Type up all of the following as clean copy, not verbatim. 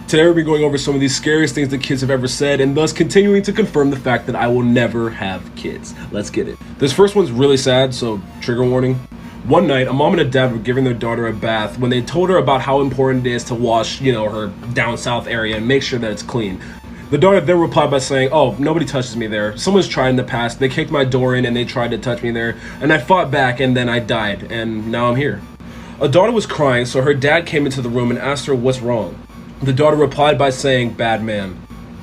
Today we'll be going over some of these scariest things that kids have ever said, and thus continuing to confirm the fact that I will never have kids. Let's get it. This first one's really sad, so trigger warning. One night, a mom and a dad were giving their daughter a bath when they told her about how important it is to wash, her down south area and make sure that it's clean. The daughter then replied by saying, "Oh, nobody touches me there. Someone's tried in the past. They kicked my door in and they tried to touch me there, and I fought back and then I died, and now I'm here." A daughter was crying, so her dad came into the room and asked her what's wrong. The daughter replied by saying, "Bad man."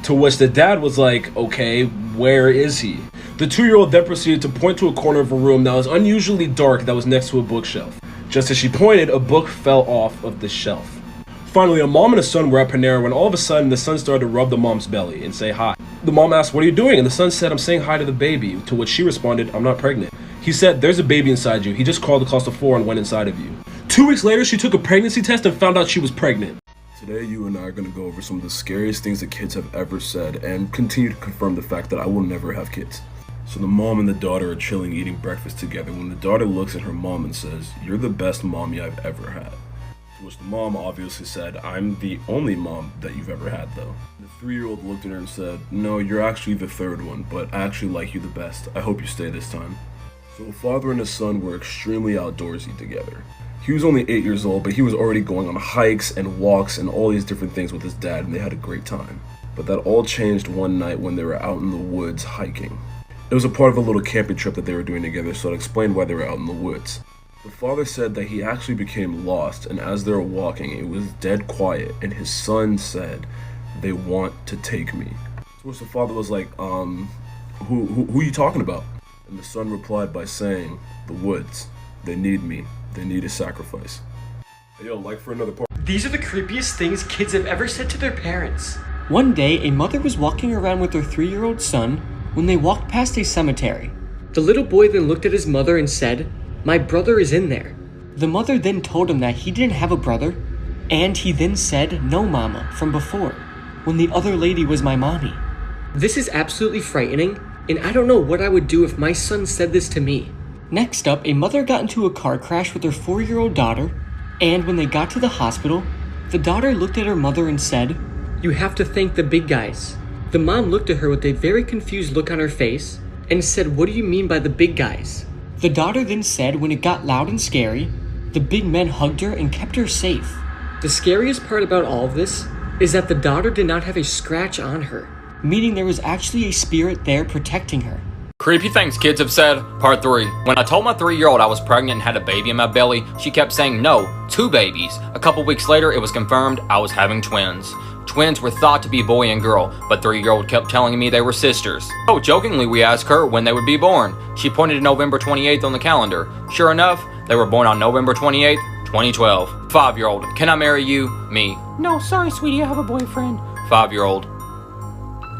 To which the dad was like, "Okay, where is he?" The 2-year-old then proceeded to point to a corner of a room that was unusually dark that was next to a bookshelf. Just as she pointed, a book fell off of the shelf. Finally, a mom and a son were at Panera when all of a sudden the son started to rub the mom's belly and say hi. The mom asked, "What are you doing?" And the son said, "I'm saying hi to the baby," to which she responded, "I'm not pregnant." He said, "There's a baby inside you. He just crawled across the floor and went inside of you." 2 weeks later, she took a pregnancy test and found out she was pregnant. Today, you and I are going to go over some of the scariest things that kids have ever said and continue to confirm the fact that I will never have kids. So the mom and the daughter are chilling eating breakfast together when the daughter looks at her mom and says, "You're the best mommy I've ever had." To which the mom obviously said, "I'm the only mom that you've ever had though." The 3-year-old looked at her and said, "No, you're actually the third one, but I actually like you the best. I hope you stay this time." So a father and a son were extremely outdoorsy together. He was only 8 years old, but he was already going on hikes and walks and all these different things with his dad, and they had a great time. But that all changed one night when they were out in the woods hiking. It was a part of a little camping trip that they were doing together, so it explained why they were out in the woods. The father said that he actually became lost, and as they were walking, it was dead quiet, and his son said, "They want to take me." To which the father was like, who are you talking about? And the son replied by saying, "The woods. They need me. They need a sacrifice." Hey, yo, like for another part. These are the creepiest things kids have ever said to their parents. One day, a mother was walking around with her 3-year-old son when they walked past a cemetery. The little boy then looked at his mother and said, "My brother is in there." The mother then told him that he didn't have a brother, and he then said, "No, mama," from before, when the other lady was my mommy. This is absolutely frightening, and I don't know what I would do if my son said this to me. Next up, a mother got into a car crash with her 4-year-old daughter, and when they got to the hospital, the daughter looked at her mother and said, "You have to thank the big guys." The mom looked at her with a very confused look on her face and said, "What do you mean by the big guys?" The daughter then said when it got loud and scary, the big men hugged her and kept her safe. The scariest part about all of this is that the daughter did not have a scratch on her, meaning there was actually a spirit there protecting her. Creepy things kids have said, part 3. When I told my 3-year-old I was pregnant and had a baby in my belly, she kept saying no, 2 babies. A couple weeks later, it was confirmed I was having twins. Twins were thought to be boy and girl, but 3-year-old kept telling me they were sisters. So jokingly, we asked her when they would be born. She pointed to November 28th on the calendar. Sure enough, they were born on November 28th, 2012. 5-year-old, "Can I marry you?" Me, "No, sorry, sweetie, I have a boyfriend." 5-year-old,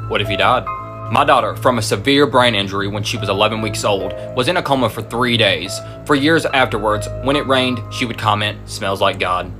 "What if he died?" My daughter, from a severe brain injury when she was 11 weeks old, was in a coma for 3 days. For years afterwards, when it rained, she would comment, "Smells like God."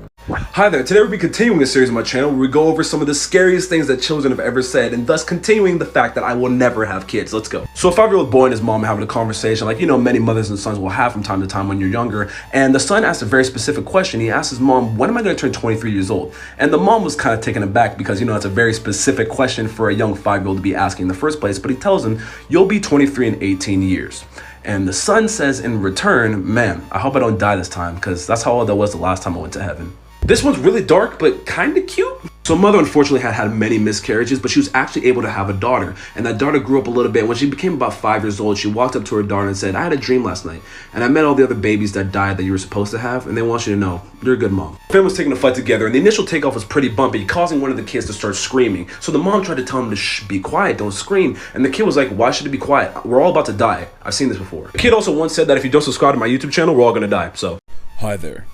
Hi there, today we'll be continuing a series on my channel where we go over some of the scariest things that children have ever said, and thus continuing the fact that I will never have kids. Let's go. So a 5-year-old boy and his mom are having a conversation like, many mothers and sons will have from time to time when you're younger, and the son asked a very specific question. He asked his mom, "When am I going to turn 23 years old?" And the mom was kind of taken aback because, it's a very specific question for a young 5-year-old to be asking in the first place, but he tells him, "You'll be 23 in 18 years. And the son says in return, "Man, I hope I don't die this time, because that's how old I was the last time I went to heaven." This one's really dark, but kind of cute. So mother unfortunately had many miscarriages, but she was actually able to have a daughter. And that daughter grew up a little bit. When she became about 5 years old, she walked up to her daughter and said, "I had a dream last night, and I met all the other babies that died that you were supposed to have, and they want you to know, you're a good mom." The family was taking a flight together, and the initial takeoff was pretty bumpy, causing one of the kids to start screaming. So the mom tried to tell him to be quiet, don't scream. And the kid was like, "Why should it be quiet? We're all about to die. I've seen this before." The kid also once said that if you don't subscribe to my YouTube channel, we're all gonna die, so. Hi there.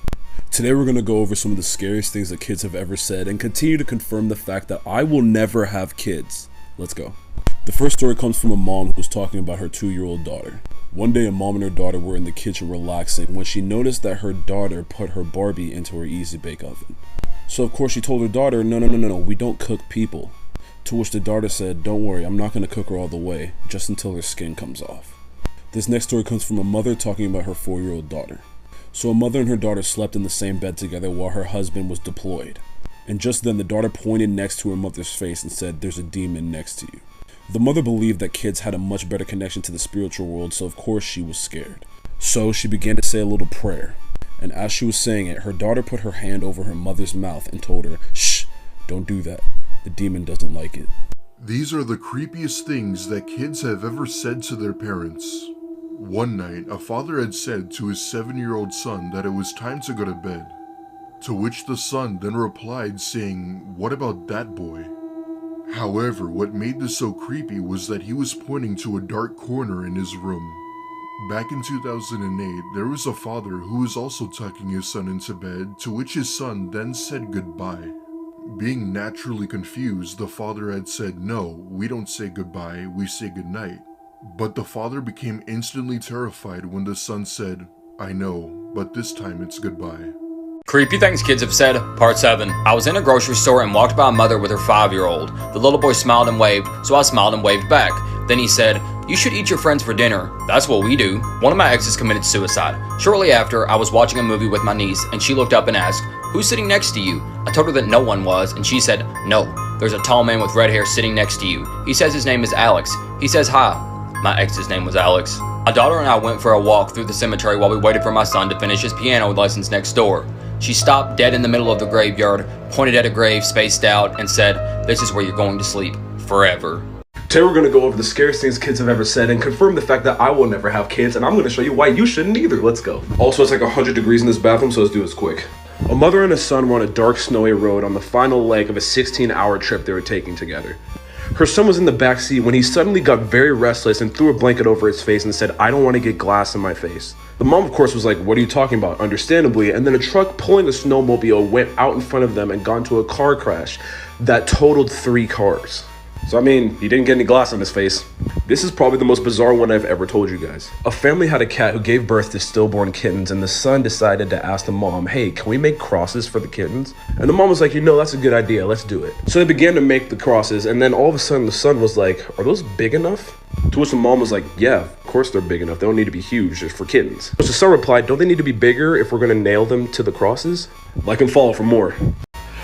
Today we're going to go over some of the scariest things that kids have ever said and continue to confirm the fact that I will never have kids. Let's go. The first story comes from a mom who was talking about her 2-year-old daughter. One day a mom and her daughter were in the kitchen relaxing when she noticed that her daughter put her Barbie into her Easy Bake Oven. So of course she told her daughter, no, we don't cook people. To which the daughter said, "Don't worry, I'm not going to cook her all the way, just until her skin comes off." This next story comes from a mother talking about her 4-year-old daughter. So a mother and her daughter slept in the same bed together while her husband was deployed. And just then the daughter pointed next to her mother's face and said, "There's a demon next to you." The mother believed that kids had a much better connection to the spiritual world, so of course she was scared. So she began to say a little prayer. And as she was saying it, her daughter put her hand over her mother's mouth and told her, "Shh, don't do that. The demon doesn't like it." These are the creepiest things that kids have ever said to their parents. One night, a father had said to his 7-year-old son that it was time to go to bed. To which the son then replied saying, "What about that boy?" However, what made this so creepy was that he was pointing to a dark corner in his room. Back in 2008, there was a father who was also tucking his son into bed, to which his son then said goodbye. Being naturally confused, the father had said, "No, we don't say goodbye, we say goodnight." But the father became instantly terrified when the son said, "I know, but this time it's goodbye." Creepy things kids have said, part 7. I was in a grocery store and walked by a mother with her 5-year-old. The little boy smiled and waved, so I smiled and waved back. Then he said, "You should eat your friends for dinner. That's what we do." One of my exes committed suicide. Shortly after, I was watching a movie with my niece and she looked up and asked, "Who's sitting next to you?" I told her that no one was and she said, "No, there's a tall man with red hair sitting next to you. He says his name is Alex. He says hi." My ex's name was Alex. My daughter and I went for a walk through the cemetery while we waited for my son to finish his piano lessons next door. She stopped dead in the middle of the graveyard, pointed at a grave spaced out, and said, "This is where you're going to sleep forever." Today we're going to go over the scariest things kids have ever said and confirm the fact that I will never have kids, and I'm going to show you why you shouldn't either. Let's go. Also, it's like 100 degrees in this bathroom, so let's do this quick. A mother and a son were on a dark, snowy road on the final leg of a 16-hour trip they were taking together. Her son was in the back seat when he suddenly got very restless and threw a blanket over his face and said, "I don't want to get glass in my face." The mom, of course, was like, "What are you talking about?" Understandably, and then a truck pulling a snowmobile went out in front of them and got into a car crash that totaled 3 cars. So, I mean, he didn't get any glass on his face. This is probably the most bizarre one I've ever told you guys. A family had a cat who gave birth to stillborn kittens, and the son decided to ask the mom, "Hey, can we make crosses for the kittens?" And the mom was like, "That's a good idea, let's do it." So they began to make the crosses, and then all of a sudden the son was like, "Are those big enough?" To which the mom was like, "Yeah, of course they're big enough. They don't need to be huge, just for kittens." So the son replied, "Don't they need to be bigger if we're gonna nail them to the crosses?" Like and follow for more.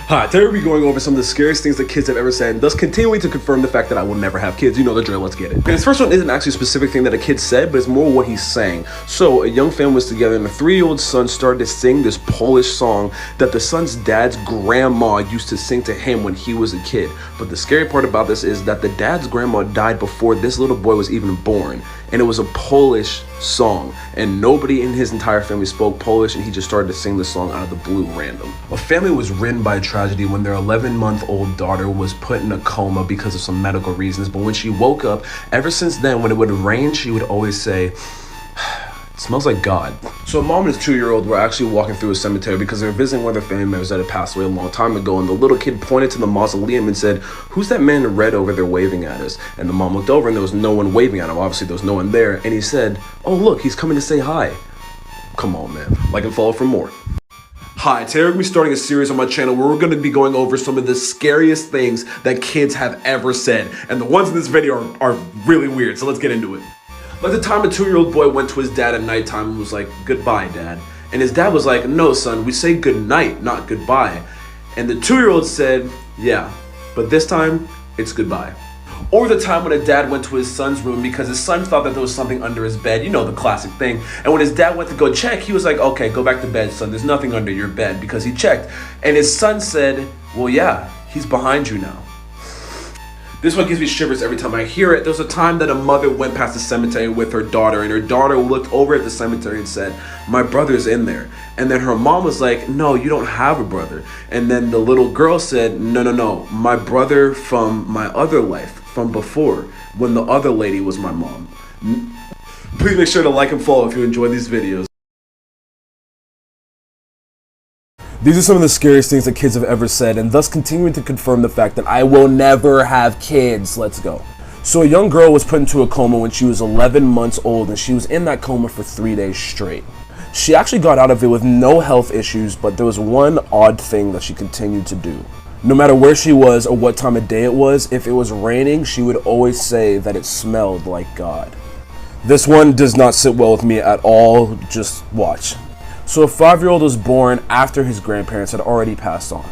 Hi, today we'll be going over some of the scariest things that kids have ever said, and thus continuing to confirm the fact that I will never have kids. You know the drill, let's get it. And this first one isn't actually a specific thing that a kid said, but it's more what he's saying. So, a young family was together, and a 3-year-old son started to sing this Polish song that the son's dad's grandma used to sing to him when he was a kid. But the scary part about this is that the dad's grandma died before this little boy was even born, and it was a Polish song, and nobody in his entire family spoke Polish, and he just started to sing the song out of the blue random. A family was ridden by a tragedy when their 11-month-old daughter was put in a coma because of some medical reasons, but when she woke up, ever since then, when it would rain, she would always say, "It smells like God." So a mom and his 2-year-old were actually walking through a cemetery because they were visiting one of their family members that had passed away a long time ago, and the little kid pointed to the mausoleum and said, "Who's that man in red over there waving at us?" And the mom looked over and there was no one waving at him. Obviously there was no one there, and he said, "Oh look, he's coming to say hi." Come on, man. Like and follow for more. Hi, today we're going to be starting a series on my channel where we're going to be going over some of the scariest things that kids have ever said. And the ones in this video are really weird, so let's get into it. Like the time a 2-year-old boy went to his dad at nighttime and was like, "Goodbye, Dad." And his dad was like, "No, son, we say good night, not goodbye." And the 2-year-old said, "Yeah, but this time, it's goodbye." Or the time when a dad went to his son's room because his son thought that there was something under his bed, you know, the classic thing. And when his dad went to go check, he was like, "Okay, go back to bed, son, there's nothing under your bed," because he checked. And his son said, "Well, yeah, he's behind you now." This one gives me shivers every time I hear it. There was a time that a mother went past the cemetery with her daughter, and her daughter looked over at the cemetery and said, "My brother's in there." And then her mom was like, "No, you don't have a brother." And then the little girl said, No, my brother from my other life, from before, when the other lady was my mom." Please make sure to like and follow if you enjoy these videos. These are some of the scariest things that kids have ever said, and thus continuing to confirm the fact that I will never have kids. Let's go. So a young girl was put into a coma when she was 11 months old, and she was in that coma for 3 days straight. She actually got out of it with no health issues, but there was one odd thing that she continued to do. No matter where she was or what time of day it was, if it was raining, she would always say that it smelled like God. This one does not sit well with me at all. Just watch. So a 5-year-old was born after his grandparents had already passed on.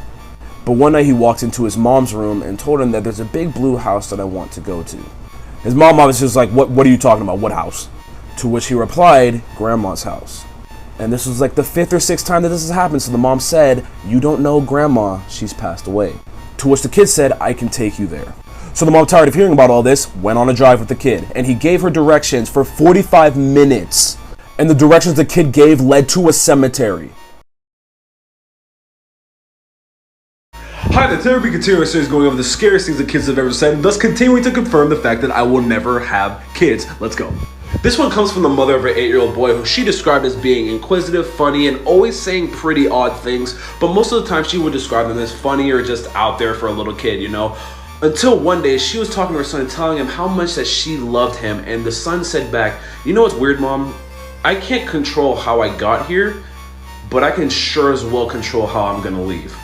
But one night he walked into his mom's room and told him that there's a big blue house that I want to go to. His mom obviously was like, what are you talking about? What house? To which he replied, Grandma's house. And this was like the 5th or 6th time that this has happened. So the mom said, you don't know Grandma, she's passed away. To which the kid said, I can take you there. So the mom, tired of hearing about all this, went on a drive with the kid. And he gave her directions for 45 minutes. And the directions the kid gave led to a cemetery. Hi there, today we continue our series going over the scariest things that kids have ever said, and thus continuing to confirm the fact that I will never have kids. Let's go. This one comes from the mother of an 8-year-old boy who she described as being inquisitive, funny, and always saying pretty odd things, but most of the time she would describe them as funny or just out there for a little kid, you know? Until one day, she was talking to her son and telling him how much that she loved him, and the son said back, you know what's weird, Mom? I can't control how I got here, but I can sure as well control how I'm gonna leave.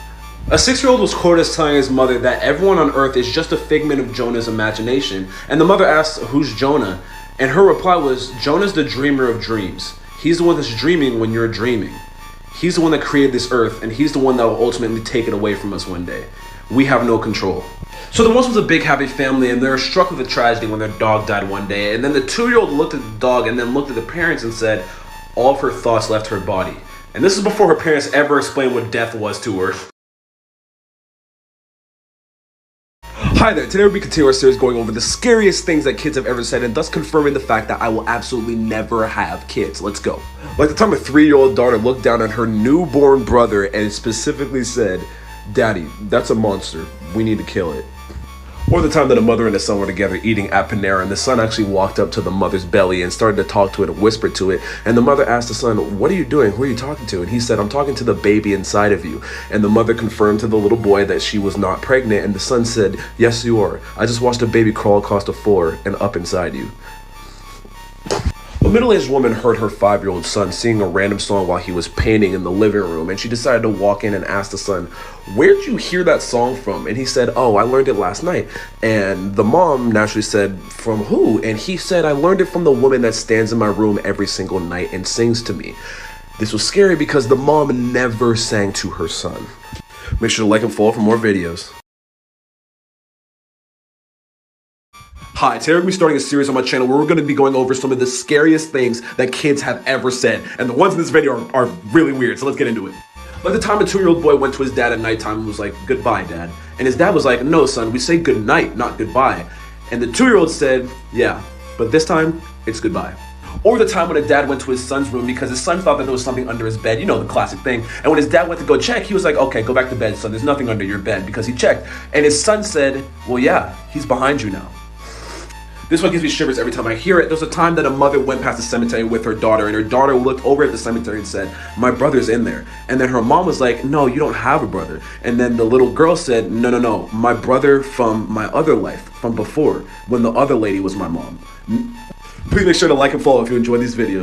A 6-year-old was quoted as telling his mother that everyone on earth is just a figment of Jonah's imagination, and the mother asked, who's Jonah? And her reply was, Jonah's the dreamer of dreams. He's the one that's dreaming when you're dreaming. He's the one that created this earth, and he's the one that will ultimately take it away from us one day. We have no control. So there once was a big happy family, and they were struck with a tragedy when their dog died one day, and then the 2-year-old looked at the dog and then looked at the parents and said, all of her thoughts left her body. And this is before her parents ever explained what death was to her. Hi there, today we'll be continuing our series going over the scariest things that kids have ever said and thus confirming the fact that I will absolutely never have kids. Let's go. Like the time a 3-year-old daughter looked down at her newborn brother and specifically said, Daddy, that's a monster. We need to kill it. Or the time that a mother and a son were together eating at Panera and the son actually walked up to the mother's belly and started to talk to it and whisper to it. And the mother asked the son, what are you doing? Who are you talking to? And he said, I'm talking to the baby inside of you. And the mother confirmed to the little boy that she was not pregnant. And the son said, yes, you are. I just watched a baby crawl across the floor and up inside you. A middle-aged woman heard her 5-year-old son sing a random song while he was painting in the living room, and she decided to walk in and ask the son, where'd you hear that song from? And he said, oh, I learned it last night. And the mom naturally said, from who? And he said, I learned it from the woman that stands in my room every single night and sings to me. This was scary because the mom never sang to her son. Make sure to like and follow for more videos. Hi, today we're going to be starting a series on my channel where we're going to be going over some of the scariest things that kids have ever said. And the ones in this video are really weird, so let's get into it. Like the time a 2-year-old boy went to his dad at nighttime and was like, goodbye, Dad. And his dad was like, no, son, we say good night, not goodbye. And the 2-year-old said, yeah, but this time, it's goodbye. Or the time when a dad went to his son's room because his son thought that there was something under his bed, you know, the classic thing. And when his dad went to go check, he was like, okay, go back to bed, son, there's nothing under your bed, because he checked. And his son said, well, yeah, he's behind you now. This one gives me shivers every time I hear it. There was a time that a mother went past the cemetery with her daughter, and her daughter looked over at the cemetery and said, my brother's in there. And then her mom was like, no, you don't have a brother. And then the little girl said, no, my brother from my other life, from before, when the other lady was my mom. Please make sure to like and follow if you enjoy these videos.